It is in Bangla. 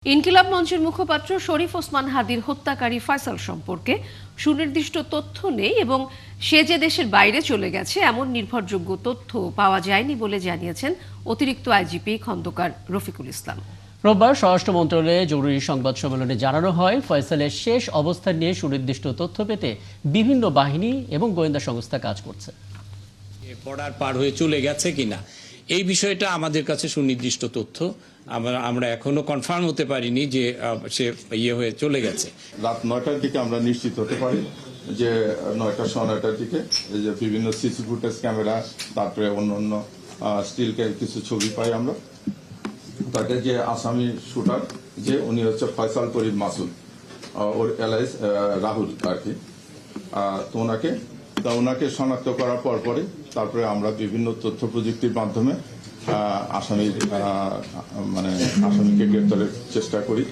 ইনকিলাব মঞ্চের মুখপাত্র শরীফ ওসমান হাদির হত্যাকারী ফয়সাল সম্পর্কে সুনির্দিষ্ট তথ্য নেই এবং সে যে দেশের বাইরে চলে গেছে এমন নির্ভরযোগ্য তথ্য পাওয়া যায়নি বলে জানিয়েছেন অতিরিক্ত আইজিপি খন্দকার রফিকুল ইসলাম। রোববার স্বরাষ্ট্র মন্ত্রণালয়ে জরুরি সংবাদ সম্মেলনে জানানো হয়, ফয়সালের শেষ অবস্থান নিয়ে সুনির্দিষ্ট তথ্য পেতে বিভিন্ন বাহিনী এবং গোয়েন্দা সংস্থা কাজ করছে। বর্ডার পার হয়ে চলে গেছে কিনা এই বিষয়টা আমাদের কাছে সুনির্দিষ্ট তথ্য, আমরা এখনো কনফার্ম হতে পারিনি যে সে হয়ে চলে গেছে। রাত 9টার দিকে আমরা নিশ্চিত হতে পারি যে 9টা 9:30টার দিকে এই যে বিভিন্ন সিসি ফুটেজ ক্যামেরা, তারপরে অন্য স্টিল কিছু ছবি পাই আমরা। তাকে যে আসামি শুটার যে উনি হচ্ছে ফয়সাল করিম মাসুদ, ওর এলাইস রাহুল আর কি। তো ওনাকে শনাক্ত করার পরে তারপরে আমরা বিভিন্ন তথ্য প্রযুক্তির মাধ্যমে আসামিকে গ্রেপ্তারের চেষ্টা করি।